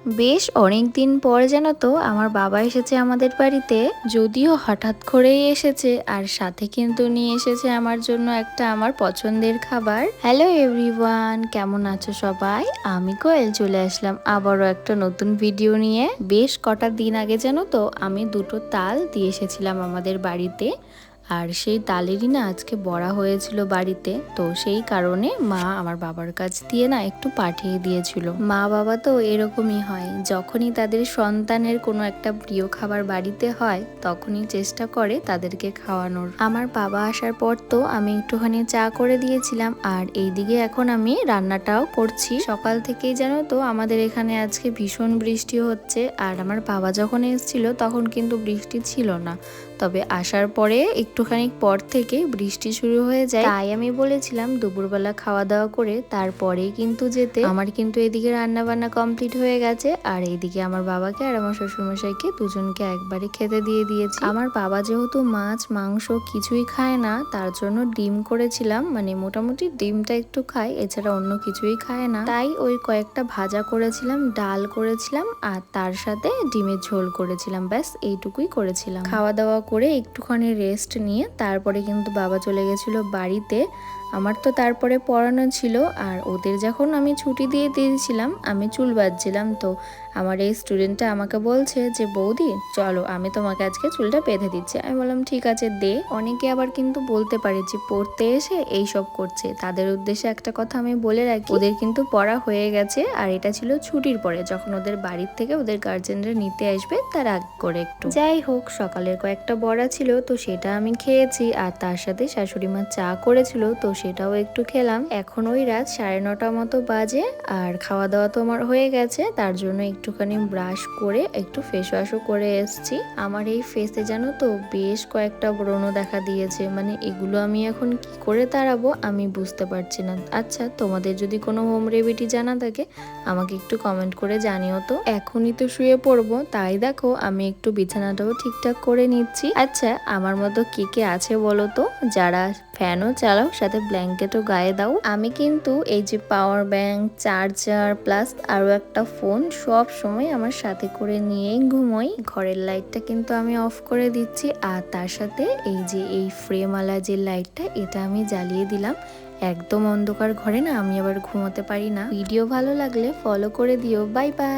বেশ অনেক দিন পর জানো তো আমার বাবা এসেছে আমাদের বাড়িতে, যদিও হঠাৎ করেই এসেছে, আর সাথে কিন্তু নিয়ে এসেছে আমার জন্য একটা আমার পছন্দের খাবার। হ্যালো এভরিওয়ান, কেমন আছো সবাই? আমি কোয়েল চলে আসলাম আবারও একটা নতুন ভিডিও নিয়ে। বেশ কটা দিন আগে জানো তো আমি দুটো তাল দিয়ে এসেছিলাম আমাদের বাড়িতে, আর সেই তালেরই না আজকে বড়া হয়েছিল বাড়িতে। তো সেই কারণে মা আমার বাবার কাছ দিয়ে না একটু পাঠিয়ে দিয়েছিল। মা বাবা তো এরকমই হয়, যখনই তাদের সন্তানের কোনো একটা প্রিয় খাবার বাড়িতে হয় তখনই চেষ্টা করে তাদেরকে খাওয়ানোর। আমার বাবা আসার পর তো আমি একটুখানি চা করে দিয়েছিলাম, আর এইদিকে এখন আমি রান্নাটাও করছি। সকাল থেকেই জানো তো আমাদের এখানে আজকে ভীষণ বৃষ্টি হচ্ছে, আর আমার বাবা যখন এসেছিল তখন কিন্তু বৃষ্টি ছিল না, তবে আসার পরে একটুখানি পর থেকে বৃষ্টি শুরু হয়ে যায়। তাই আমি বলেছিলাম দুপুরবেলা খাওয়া দাওয়া করে তারপরেই কিন্তু যেতে। আমার কিন্তু এদিকে রান্না বান্না কমপ্লিট হয়ে গেছে, আর এইদিকে আমার বাবাকে আর আমার শ্বশুরমশাইকে দুজনকে একবারে খেতে দিয়ে দিয়েছি। আমার বাবা যেহেতু মাছ মাংস কিছুই খায় না, তার জন্য ডিম করেছিলাম, মানে মোটামুটি ডিমটা একটু খায়, এছাড়া অন্য কিছুই খায় না। তাই ওই কয়েকটা ভাজা করেছিলাম, ডাল করেছিলাম, আর তার সাথে ডিমের ঝোল করেছিলাম, ব্যাস এইটুকুই করেছিলাম। খাওয়া দাওয়া করে একটুখানি রেস্ট নিয়ে তারপরে কিন্তু বাবা চলে গেছিল বাড়িতে। আমার তো তারপরে পড়ানো ছিল, আর ওদের যখন আমি ছুটি দিয়ে দিয়েছিলাম আমি চুল বাঁধছিলাম, তো আমার এই স্টুডেন্টটা আমাকে বলছে যে বৌদি চলো আমি তোমাকে আজকে চুলটা বেঁধে দিচ্ছি। আমি বললাম ঠিক আছে দে। অনেকে আবার কিন্তু বলতে পারে যে পড়তে এসে এই সব করছে, তাদের উদ্দেশ্যে একটা কথা আমি বলে রাখি, ওদের কিন্তু পড়া হয়ে গেছে, আর এটা ছিল ছুটির পরে যখন ওদের বাড়ির থেকে ওদের গার্জেনরা নিতে আসবে তার আগ করে একটু। যাই হোক, সকালের কয়েকটা বড়া ছিল তো সেটা আমি খেয়েছি, আর তার সাথে শাশুড়ি মা চা করেছিল তো সেটাও একটু খেলাম। এখন ওই রাত 9:30 মতো বাজে, আর খাওয়া দাওয়া তো আমার হয়ে গেছে, তার জন্য একটুখানি ব্রাশ করে একটু ফেস ওয়াশও করে এসছি। আমার এই ফেসে জানো তো বেশ কয়েকটা ব্রণ দেখা দিয়েছে, মানে এগুলো আমি এখন কি করে তাড়াবো আমি বুঝতে পারছি না। আচ্ছা, তোমাদের যদি কোনো হোম রেমেডি জানা থাকে আমাকে একটু কমেন্ট করে জানিও তো। এখনই তো শুয়ে পড়বো, তাই দেখো আমি একটু বিছানাটাও ঠিকঠাক করে নিচ্ছি। আচ্ছা, আমার মতো কে কে আছে বলো তো, যারা ফ্যানও চালাও সাথে ব্ল্যাঙ্কেটও গায়ে দাও? আমি কিন্তু এই যে পাওয়ার ব্যাংক, চার্জার প্লাস আরো একটা ফোন সব সময় আমার সাথে করে নিয়েই ঘুমোই। ঘরের লাইটটা কিন্তু আমি অফ করে দিচ্ছি, আর তার সাথে এই যে এই ফ্রেমওয়ালা যে লাইটটা এটা আমি জ্বালিয়ে দিলাম। একদম অন্ধকার ঘরে না আমি আবার ঘুমোতে পারি না। ভিডিও ভালো লাগলে ফলো করে দিও। Bye bye.